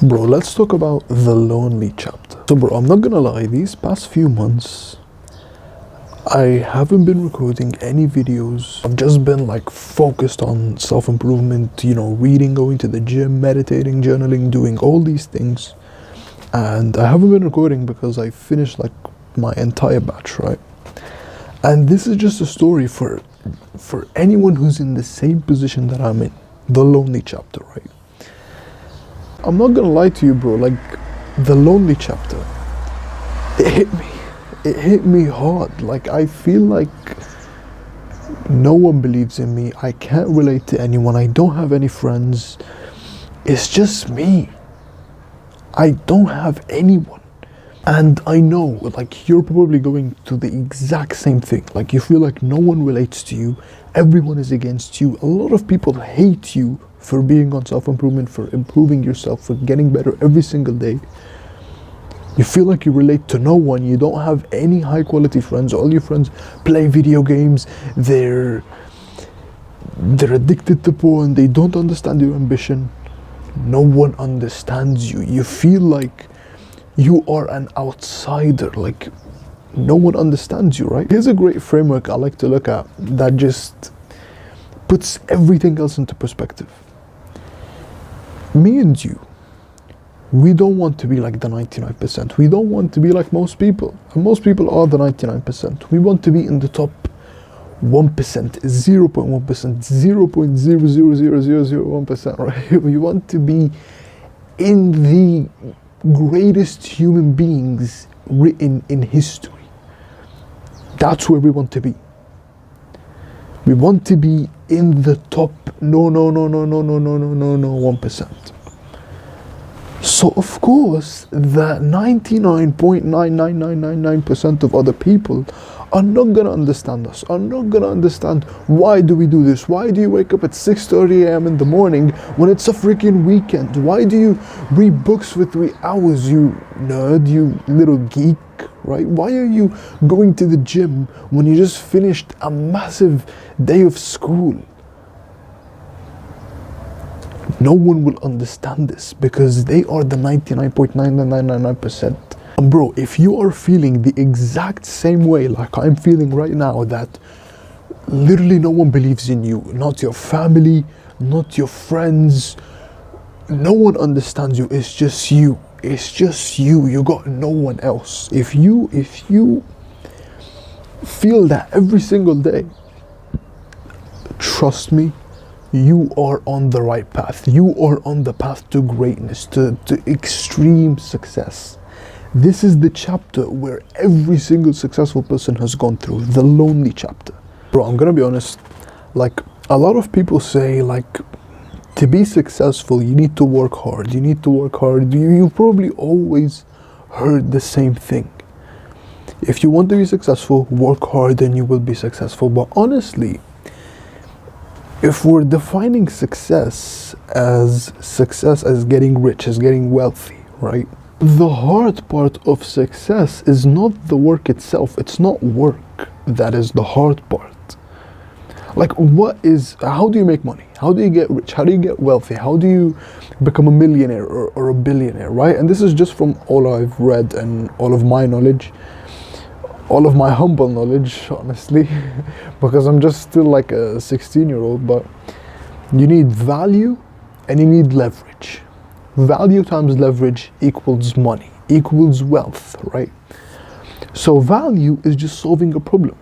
Bro, let's talk about the lonely chapter. So, bro, I'm not gonna lie, these past few months, I haven't been recording any videos. I've just been like focused on self-improvement, reading, going to the gym, meditating, journaling, doing all these things. And I haven't been recording because I finished like my entire batch, right? And this is just a story for anyone who's in the same position that I'm in, the lonely chapter, right? I'm not gonna lie to you, bro, like the lonely chapter, it hit me hard. Like I feel like no one believes in me. I can't relate to anyone. I don't have any friends. It's just me. I don't have anyone. And I know, like, you're probably going through the exact same thing. Like, you feel like no one relates to you, everyone is against you. A lot of people hate you for being on self-improvement, for improving yourself, for getting better every single day. You feel like you relate to no one, you don't have any high-quality friends. All your friends play video games, they're addicted to porn, they don't understand your ambition. No one understands you. You feel like you are an outsider, like no one understands you, right? Here's a great framework I like to look at that just puts everything else into perspective. Me and you, we don't want to be like the 99%. We don't want to be like most people. And most people are the 99%. We want to be in the top 1%, 0.1%, 0.00001%, right? We want to be in the greatest human beings written in history. That's where we want to be. We want to be in the top 1%. So of course, the 99.99999% of other people are not gonna understand us, are not gonna understand why do we do this? Why do you wake up at 6:30 a.m. in the morning when it's a freaking weekend? Why do you read books for 3 hours, you nerd, you little geek, right? Why are you going to the gym when you just finished a massive day of school? No one will understand this because they are the 99.99999%. And bro, if you are feeling the exact same way like I'm feeling right now, that literally no one believes in you, not your family, not your friends, no one understands you, it's just you. It's just you. You got no one else. If you feel that every single day, trust me, you are on the right path. You are on the path to greatness, to extreme success. This is the chapter where every single successful person has gone through, the lonely chapter. Bro, I'm gonna be honest, like a lot of people say, like, to be successful, you need to work hard. You need to work hard. You probably always heard the same thing. If you want to be successful, work hard and you will be successful. But honestly, if we're defining success as getting rich, as getting wealthy, right? The hard part of success is not the work itself. It's not work that is the hard part. Like, how do you make money? How do you get rich? How do you get wealthy? How do you become a millionaire or a billionaire, right? And this is just from all I've read and all of my knowledge, all of my humble knowledge, honestly, because I'm just still like a 16-year-old, but you need value and you need leverage. Value times leverage equals money, equals wealth, right? So value is just solving a problem.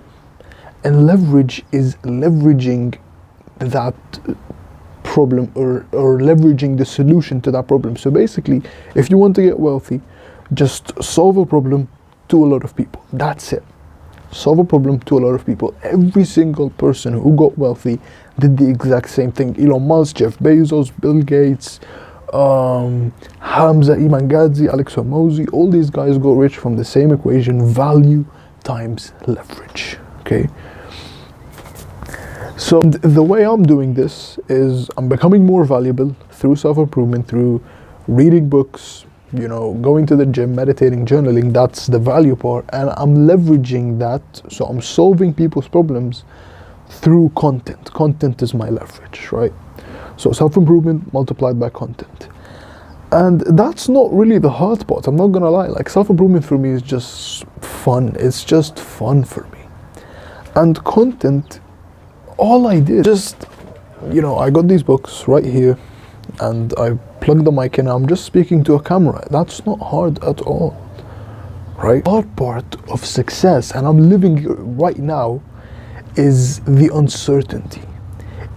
And leverage is leveraging that problem or leveraging the solution to that problem. So basically, if you want to get wealthy, just solve a problem to a lot of people. That's it. Solve a problem to a lot of people. Every single person who got wealthy did the exact same thing. Elon Musk, Jeff Bezos, Bill Gates, Hamza Iman Gadzhi, Alex Hormozi, all these guys got rich from the same equation, value times leverage. Okay, so the way I'm doing this is I'm becoming more valuable through self-improvement, through reading books, going to the gym, meditating, journaling. That's the value part, and I'm leveraging that. So I'm solving people's problems through content. Content is my leverage, right? So self-improvement multiplied by content. And that's not really the hard part, I'm not gonna lie. Like, self-improvement for me is just fun. It's just fun for me. And content, all I did, just, I got these books right here, and I plugged the mic in, I'm just speaking to a camera. That's not hard at all, right? The hard part of success, and I'm living it right now, is the uncertainty.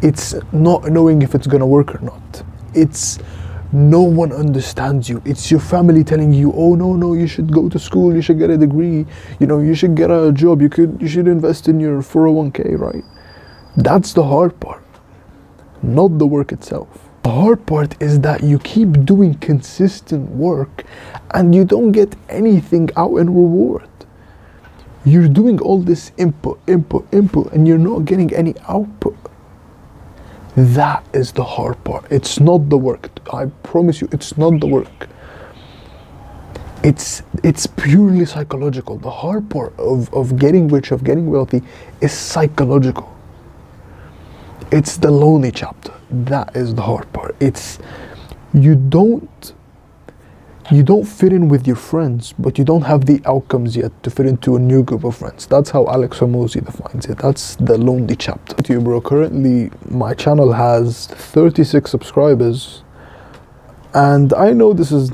It's not knowing if it's gonna work or not. It's no one understands you. It's your family telling you, oh no, you should go to school, you should get a degree, you should get a job, you should invest in your 401k, right? That's the hard part, not the work itself. The hard part is that you keep doing consistent work and you don't get anything out in reward. You're doing all this input, and you're not getting any output. That is the hard part. It's not the work. I promise you, it's not the work. It's purely psychological. The hard part of getting rich, of getting wealthy, is psychological. It's the lonely chapter. That is the hard part. It's you don't fit in with your friends, but you don't have the outcomes yet to fit into a new group of friends. That's how Alex Hormozi defines it. That's the lonely chapter. To you, bro, currently my channel has 36 subscribers, and I know this is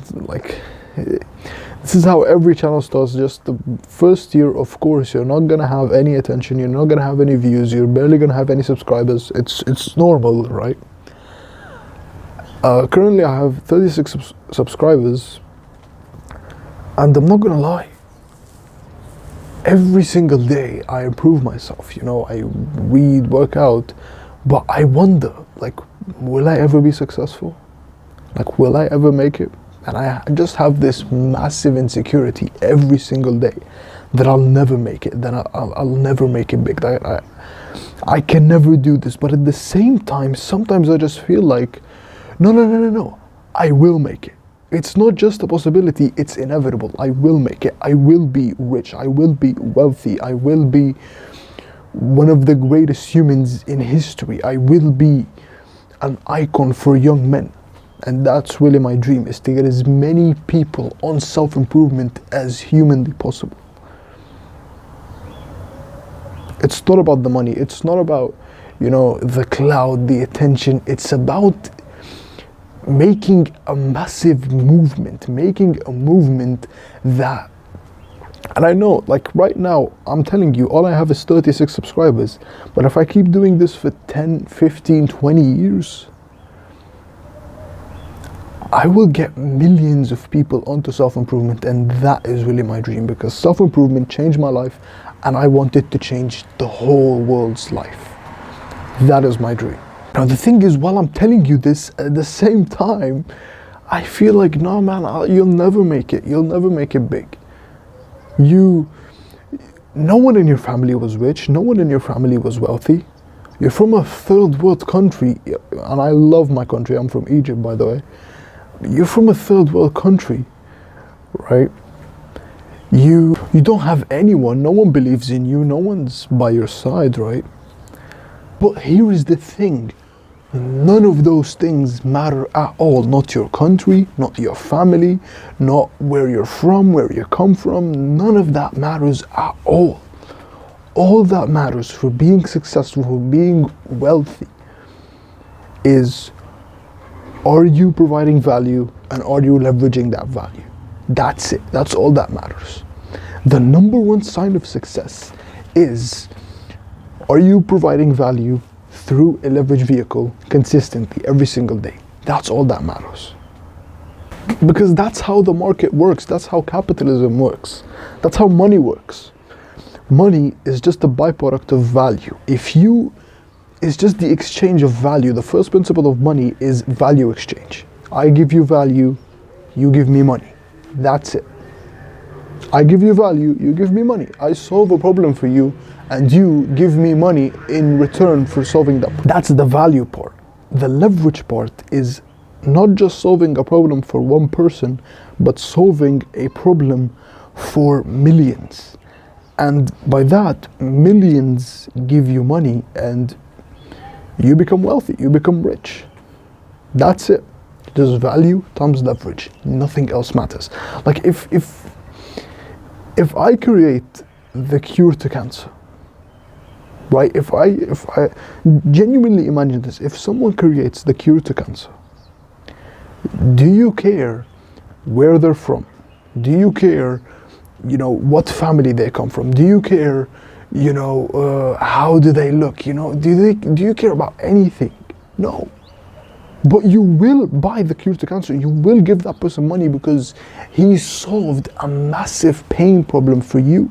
how every channel starts. Just the first year, of course, you're not gonna have any attention, you're not gonna have any views, you're barely gonna have any subscribers. It's normal, right? Currently I have 36 subscribers, and I'm not gonna lie, every single day I improve myself. I read, work out, but I wonder, will I ever be successful? Will I ever make it? And I just have this massive insecurity every single day that I'll never make it, that I'll never make it big, that I can never do this. But at the same time, sometimes I just feel like, no, I will make it. It's not just a possibility, it's inevitable. I will make it. I will be rich. I will be wealthy. I will be one of the greatest humans in history. I will be an icon for young men. And that's really my dream, is to get as many people on self-improvement as humanly possible. It's not about the money. It's not about, the clout, the attention. It's about making a massive movement, making a movement that, and I know, right now, I'm telling you, all I have is 36 subscribers, but if I keep doing this for 10, 15, 20 years, I will get millions of people onto self-improvement, and that is really my dream, because self-improvement changed my life, and I want it to change the whole world's life. That is my dream. Now the thing is, while I'm telling you this, at the same time, I feel like, no man, you'll never make it. You'll never make it big. No one in your family was rich. No one in your family was wealthy. You're from a third world country, and I love my country. I'm from Egypt, by the way. You're from a third world country, right? You don't have anyone. No one believes in you. No one's by your side, right? But here is the thing. None of those things matter at all. Not your country, not your family, not where you're from, where you come from. None of that matters at all. All that matters for being successful, for being wealthy, is, are you providing value, and are you leveraging that value? That's it. That's all that matters. The number one sign of success is, are you providing value through a leverage vehicle consistently every single day? That's all that matters. Because that's how the market works. That's how capitalism works. That's how money works. Money is just a byproduct of value. It's just the exchange of value. The first principle of money is value exchange. I give you value, you give me money. That's it. I give you value, you give me money. I solve a problem for you, and you give me money in return for solving that. That's the value part. The leverage part is not just solving a problem for one person, but solving a problem for millions. And by that, millions give you money, and you become wealthy, you become rich. That's it. Just value times leverage. Nothing else matters. Like if I create the cure to cancer, right? If I genuinely imagine this, if someone creates the cure to cancer, do you care where they're from? Do you care, what family they come from? Do you care, how do they look? Do you care about anything? No. But you will buy the cure to cancer. You will give that person money because he solved a massive pain problem for you.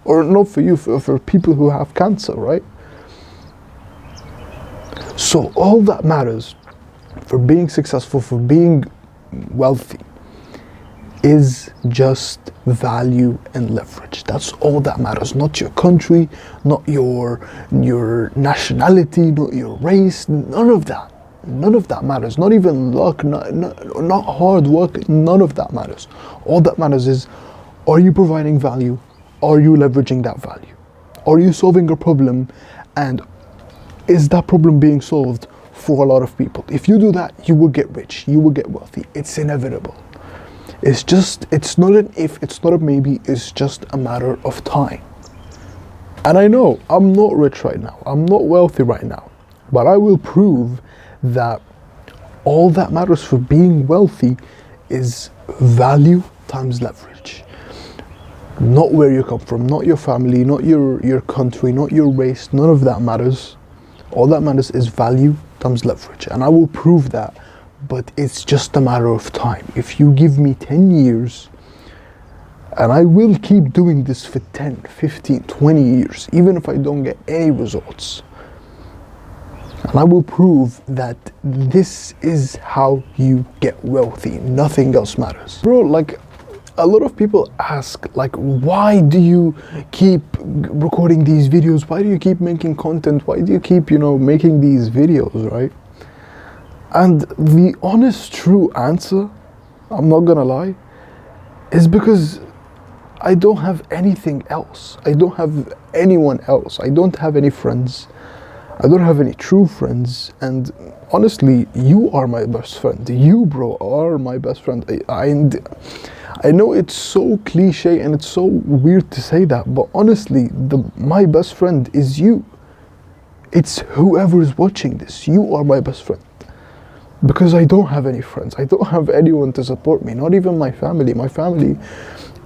Or not for you, for people who have cancer, right? So all that matters for being successful, for being wealthy, is just value and leverage. That's all that matters. Not your country, not your nationality, not your race, none of that. None of that matters. Not even luck, not hard work, none of that matters. All that matters is, are you providing value? Are you leveraging that value? Are you solving a problem, and is that problem being solved for a lot of people? If you do that, you will get rich, you will get wealthy. It's inevitable. It's not an if, it's not a maybe, it's just a matter of time. And I know I'm not rich right now, I'm not wealthy right now, but I will prove that all that matters for being wealthy is value times leverage. Not where you come from, not your family, not your country, not your race, none of that matters. All that matters is value times leverage. And I will prove that, but it's just a matter of time. If you give me 10 years, and I will keep doing this for 10, 15, 20 years, even if I don't get any results. And I will prove that this is how you get wealthy. Nothing else matters. Bro, like, a lot of people ask, like, why do you keep recording these videos? Why do you keep making content? Why do you keep, making these videos, right? And the honest, true answer, I'm not gonna lie, is because I don't have anything else. I don't have anyone else. I don't have any friends. I don't have any true friends. And honestly, you are my best friend. You, bro, are my best friend. I know it's so cliche and it's so weird to say that, but honestly, my best friend is you. It's whoever is watching this. You are my best friend. Because I don't have any friends. I don't have anyone to support me, not even my family. My family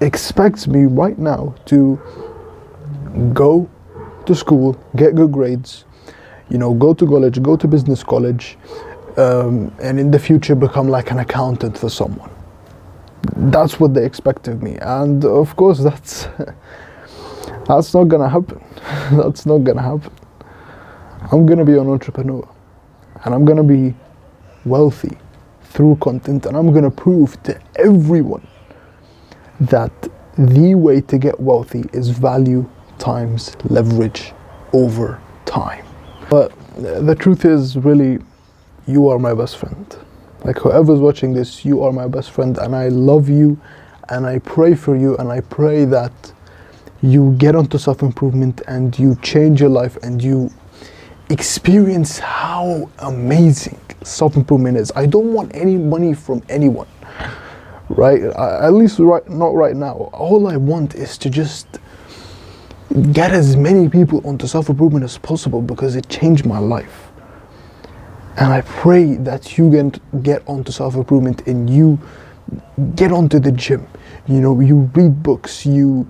expects me right now to go to school, get good grades, go to college, go to business college, and in the future become like an accountant for someone. That's what they expect of me, and of course that's not gonna happen. That's not gonna happen. I'm gonna be an entrepreneur, and I'm gonna be wealthy through content, and I'm gonna prove to everyone that the way to get wealthy is value times leverage over time. But the truth is, really, you are my best friend. Like, whoever's watching this, you are my best friend, and I love you, and I pray for you, and I pray that you get onto self-improvement and you change your life and you experience how amazing self-improvement is. I don't want any money from anyone, right? At least not right now. All I want is to just get as many people onto self-improvement as possible, because it changed my life. And I pray that you get onto self-improvement and you get onto the gym. You read books, you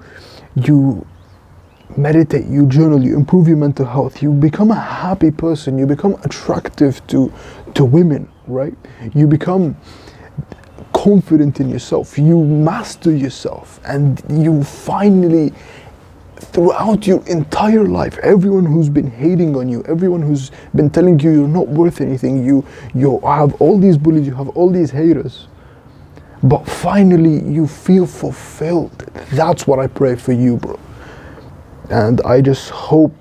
meditate, you journal, you improve your mental health, you become a happy person, you become attractive to women, right? You become confident in yourself, you master yourself, and you finally, throughout your entire life, everyone who's been hating on you, everyone who's been telling you you're not worth anything, you have all these bullies, you have all these haters, but finally you feel fulfilled. That's what I pray for you, bro. And I just hope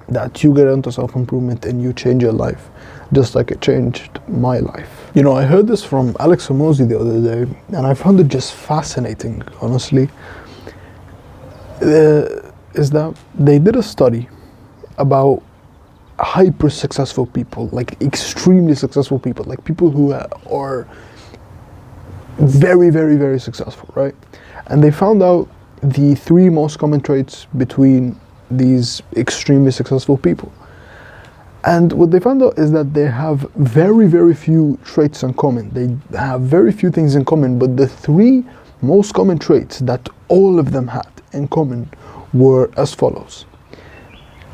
that you get into self-improvement and you change your life just like it changed my life. I heard this from Alex Hormozi the other day, and I found it just fascinating, honestly. Is that they did a study about hyper successful people, like extremely successful people, like people who are very, very, very successful, right? And they found out the 3 most common traits between these extremely successful people. And what they found out is that they have very, very few traits in common. They have very few things in common, but the 3 most common traits that all of them had in common were as follows.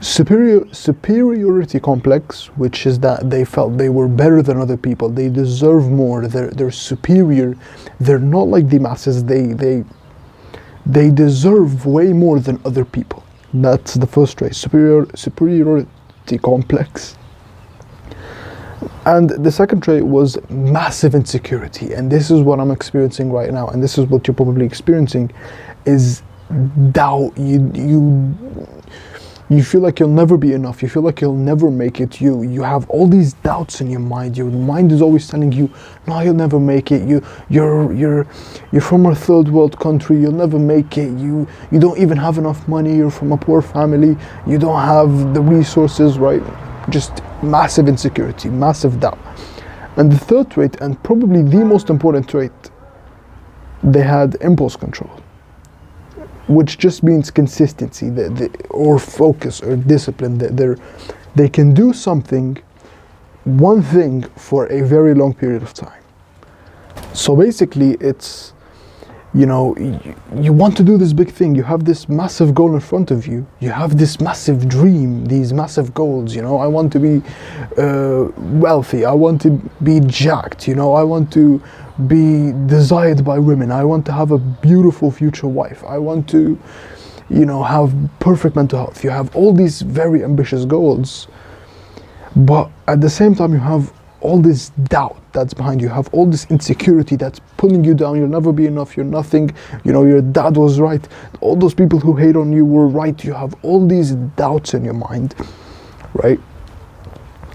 Superiority complex, which is that they felt they were better than other people, they deserve more, they're superior, they're not like the masses, they deserve way more than other people. That's the first trait, superiority complex. And the second trait was massive insecurity, and this is what I'm experiencing right now, and this is what you're probably experiencing, is doubt. You feel like you'll never be enough. You feel like you'll never make it. You have all these doubts in your mind. Your mind is always telling you, no, you'll never make it. You're from a third world country. You'll never make it. You don't even have enough money. You're from a poor family. You don't have the resources, right? Just massive insecurity, massive doubt. And the third trait, and probably the most important trait, they had impulse control, which just means consistency, or focus, or discipline. They can do one thing for a very long period of time. So basically, it's, you want to do this big thing. You have this massive goal in front of you. You have this massive dream, these massive goals. I want to be wealthy. I want to be jacked. I want to be desired by women. I want to have a beautiful future wife. I want to, have perfect mental health. You have all these very ambitious goals, but at the same time, you have all this doubt that's behind you. You have all this insecurity that's pulling you down. You'll never be enough. You're nothing. Your dad was right. All those people who hate on you were right. You have all these doubts in your mind, right?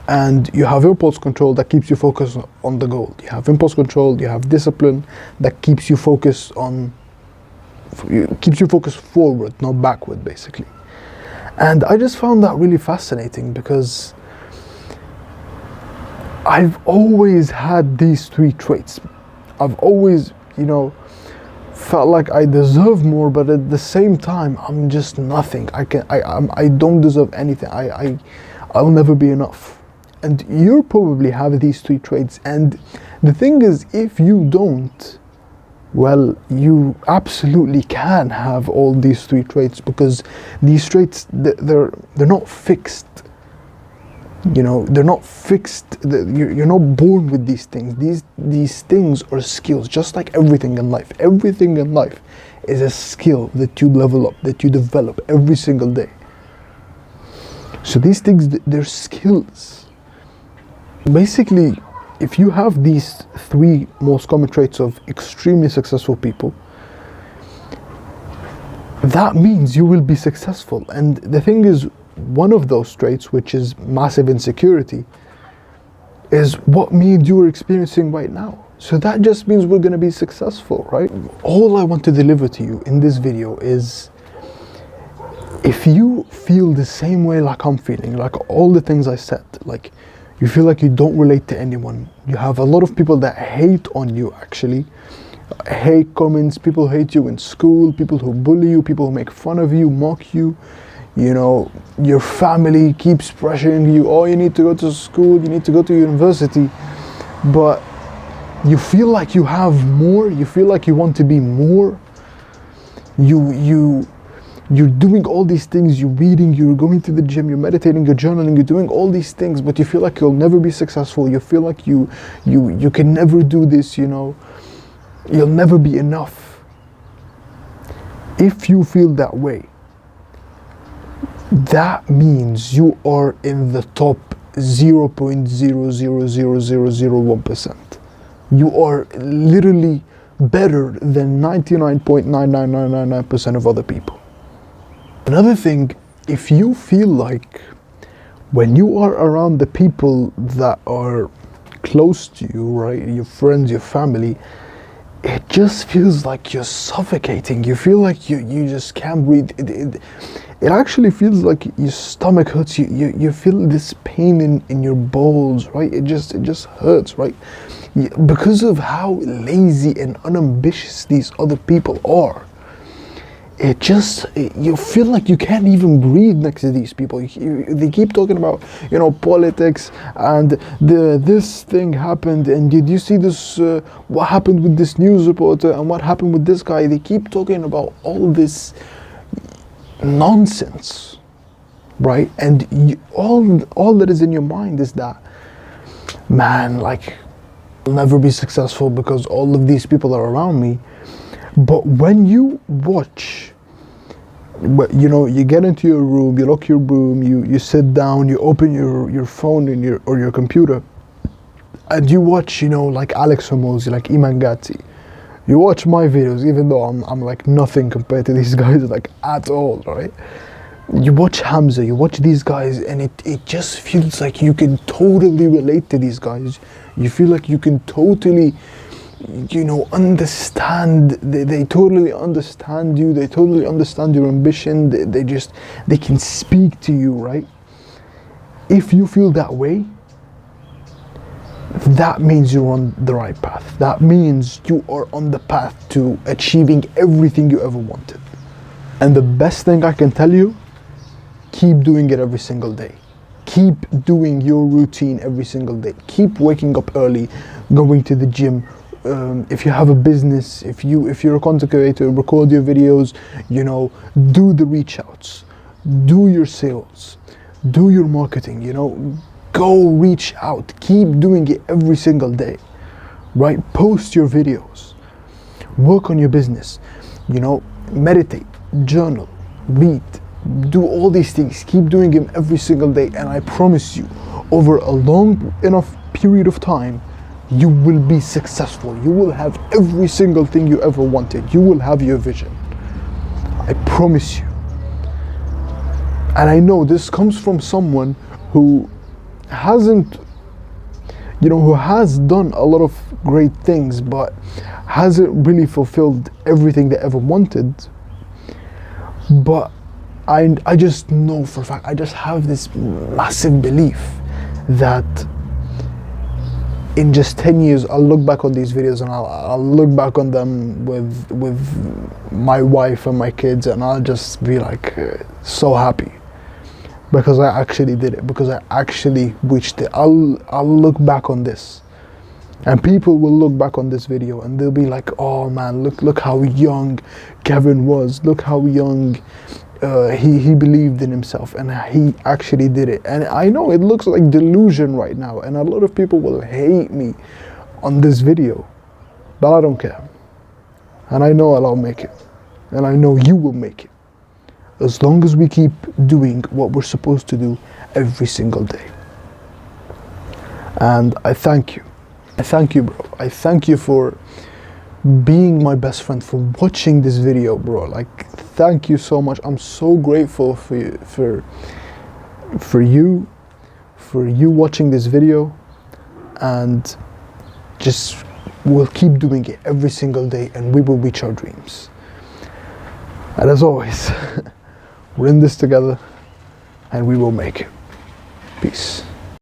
And you have impulse control that keeps you focused on the goal. You have impulse control, you have discipline that keeps you focused forward, not backward, basically. And I just found that really fascinating, because I've always had these 3 traits. I've always, felt like I deserve more, but at the same time, I'm just nothing. I don't deserve anything. I'll never be enough. And you probably have these 3 traits, and the thing is, if you don't, well, you absolutely can have all these 3 traits, because these traits, they're not fixed. They're not fixed. You're not born with these things. These things are skills, just like everything in life. Everything in life is a skill that you level up, that you develop every single day. So these things, they're skills. Basically, if you have these 3 most common traits of extremely successful people, that means you will be successful. And the thing is, one of those traits, which is massive insecurity, is what me and you are experiencing right now. So that just means we're going to be successful, right? All I want to deliver to you in this video is, if you feel the same way like I'm feeling, like all the things I said, like you feel like you don't relate to anyone, you have a lot of people that hate on you, actually, hate comments, people hate you in school, people who bully you, people who make fun of you, mock you, your family keeps pressuring you, oh, you need to go to school, you need to go to university, but you feel like you have more, you feel like you want to be more, you're doing all these things, you're reading, you're going to the gym, you're meditating, you're journaling, you're doing all these things, but you feel like you'll never be successful, you feel like you can never do this, you'll never be enough. If you feel that way, that means you are in the top 0.0000001%. You are literally better than 99.99999% of other people. Another thing, if you feel like when you are around the people that are close to you, right, your friends, your family, it just feels like you're suffocating. You feel like you just can't breathe. it actually feels like your stomach hurts. You feel this pain in your balls, right? It just hurts, right? Because of how lazy and unambitious these other people are. You feel like you can't even breathe next to these people. They keep talking about, politics, and this thing happened, and did you see this, what happened with this news reporter, and what happened with this guy. They keep talking about all this nonsense, right? And all that is in your mind is that, man, like, I'll never be successful because all of these people are around me. But when you watch, you get into your room, you lock your room, you sit down, you open your phone or your computer, and you watch, like Alex Hormozi, like Iman Gadzhi. You watch my videos, even though I'm like nothing compared to these guys, like at all, right? You watch Hamza, you watch these guys, and it just feels like you can totally relate to these guys. You feel like you can totally, understand. They totally understand you. They totally understand your ambition. They can speak to you, right? If you feel that way, that means you're on the right path. That means you are on the path to achieving everything you ever wanted. And the best thing I can tell you, keep doing it every single day. Keep doing your routine every single day. Keep waking up early, going to the gym. If you have a business, if you're a content creator, record your videos, do the reach outs, do your sales, do your marketing, go reach out. Keep doing it every single day, right? Post your videos, work on your business, meditate, journal, read, do all these things. Keep doing them every single day, and I promise you, over a long enough period of time, you will be successful. You will have every single thing you ever wanted. You will have your vision. I promise you. And I know this comes from someone who hasn't, who has done a lot of great things, but hasn't really fulfilled everything they ever wanted. But I just know for a fact, I just have this massive belief that in just 10 years, I'll look back on these videos and I'll look back on them with my wife and my kids, and I'll just be like so happy because I actually did it, because I actually reached it. I'll look back on this, and people will look back on this video and they'll be like, oh man, look how young Kevin was. Look how young he believed in himself, and he actually did it. And I know it looks like delusion right now, and a lot of people will hate me on this video, but I don't care. And I know I'll make it, and I know you will make it, as long as we keep doing what we're supposed to do every single day. And I thank you, bro. I thank you for being my best friend, for watching this video, bro. Like, thank you so much. I'm so grateful for you watching this video, and just we'll keep doing it every single day, and we will reach our dreams. And as always, we're in this together, and we will make it. Peace.